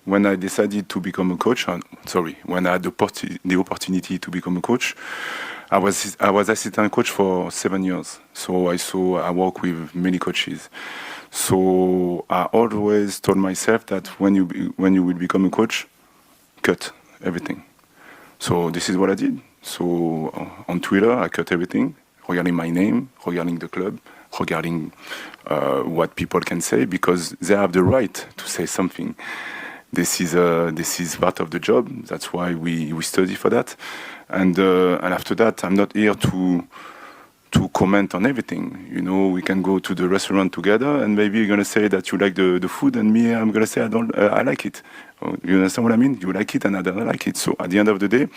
when I decided to become a coach, when I had the opportunity to become a coach, I was assistant coach for 7 years. So I work with many coaches. So I always told myself that when you will become a coach, cut everything. So this is what I did. So on Twitter, I cut everything regarding my name, regarding the club, regarding what people can say, because they have the right to say something. This is part of the job. That's why we study for that. And after that, I'm not here to comment on everything. You know, we can go to the restaurant together, and maybe you're gonna say that you like the food, and me, I'm gonna say I like it. You understand what I mean? You like it, and I don't like it. So at the end of the day,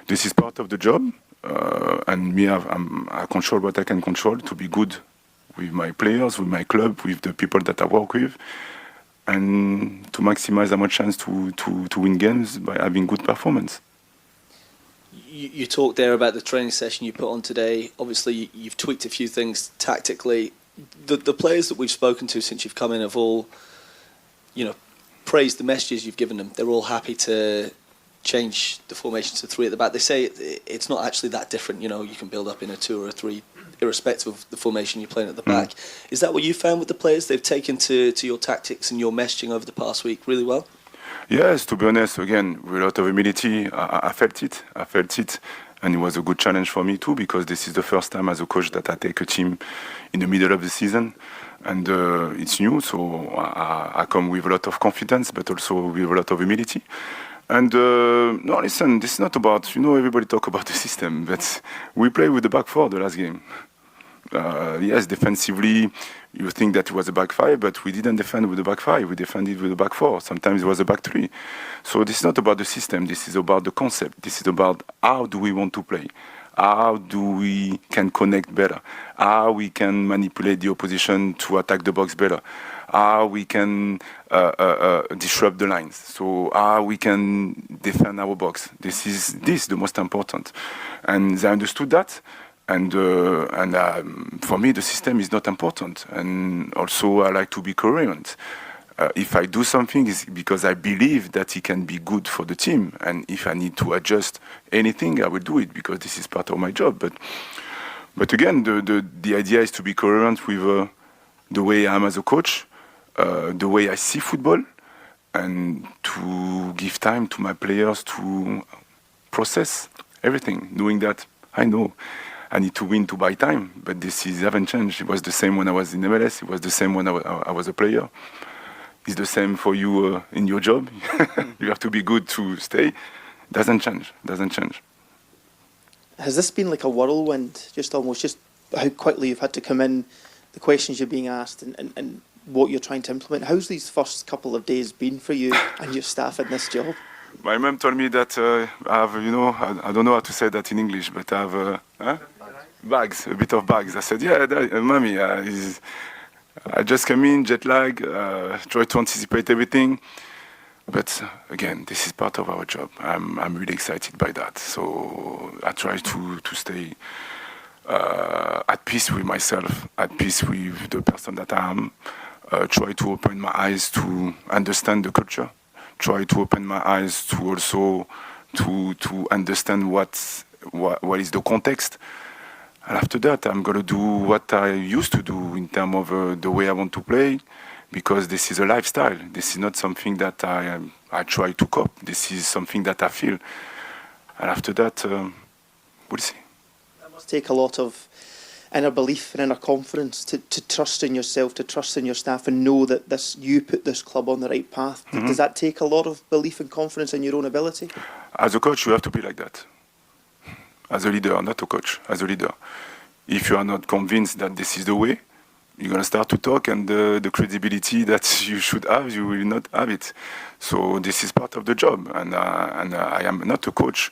this is part of the job, and me, I control what I can control to be good with my players, with my club, with the people that I work with, and to maximize our chance to win games by having good performance. You talked there about the training session you put on today. Obviously, you've tweaked a few things tactically. The players that we've spoken to since you've come in have all, praised the messages you've given them. They're all happy to change the formation to 3 at the back. They say it's not actually that different. You can build up in a 2 or a 3, irrespective of the formation you're playing at the back. Is that what you found with the players? They've taken to your tactics and your messaging over the past week really well? Yes, to be honest, again, with a lot of humility, I felt it. And it was a good challenge for me too, because this is the first time as a coach that I take a team in the middle of the season. And it's new, so I come with a lot of confidence, but also with a lot of humility. And no, listen, this is not about, everybody talk about the system, but we play with the back 4 the last game. Yes, defensively, you think that it was a back 5, but we didn't defend with the back 5. We defended with the back 4. Sometimes it was a back 3. So this is not about the system. This is about the concept. This is about how do we want to play, how do we can connect better, how we can manipulate the opposition to attack the box better, how we can disrupt the lines, so how we can defend our box. This is the most important, and they understood that. And for me, the system is not important. And also, I like to be coherent. If I do something, it's because I believe that it can be good for the team. And if I need to adjust anything, I will do it because this is part of my job. But again, the idea is to be coherent with the way I am as a coach, the way I see football, and to give time to my players to process everything, knowing that I know I need to win to buy time, but haven't changed. It was the same when I was in MLS. It was the same when I was a player. It's the same for you in your job. You have to be good to stay. Doesn't change. Has this been like a whirlwind, just how quickly you've had to come in, the questions you're being asked, and what you're trying to implement? How's these first couple of days been for you and your staff in this job? My mom told me that I have, I don't know how to say that in English, but I have bags, a bit of bags. I said, yeah, mommy, I just come in, jet lag, try to anticipate everything. But again, this is part of our job. I'm really excited by that. So I try to stay at peace with myself, at peace with the person that I am. Try to open my eyes to understand the culture. Try to open my eyes to also to understand what is the context. And after that, I'm going to do what I used to do in terms of the way I want to play, because this is a lifestyle. This is not something that I try to copy. This is something that I feel. And after that, we'll see. It must take a lot of inner belief and inner confidence to trust in yourself, to trust in your staff, and know that you put this club on the right path. Mm-hmm. Does that take a lot of belief and confidence in your own ability? As a coach, you have to be like that. As a leader, not a coach, as a leader. If you are not convinced that this is the way, you're going to start to talk, and the credibility that you should have, you will not have it. So this is part of the job, and I am not a coach.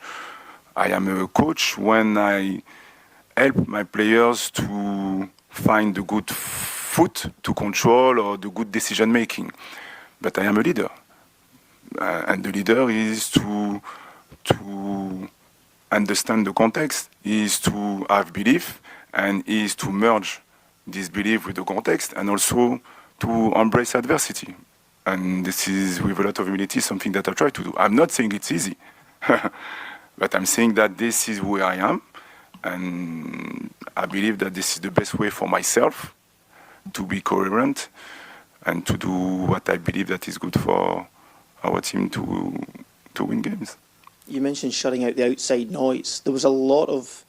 I am a coach when I help my players to find the good foot to control or the good decision making. But I am a leader, and the leader is to understand the context, is to have belief, and is to merge this belief with the context, and also to embrace adversity. And this is, with a lot of humility, something that I try to do. I'm not saying it's easy, but I'm saying that this is where I am, and I believe that this is the best way for myself to be coherent and to do what I believe that is good for our team to win games. You mentioned shutting out the outside noise. There was a lot of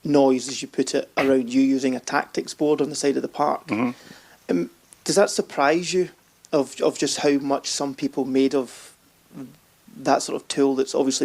noise, as you put it, around you using a tactics board on the side of the park. Mm-hmm. Does that surprise you of just how much some people made of that sort of tool that's obviously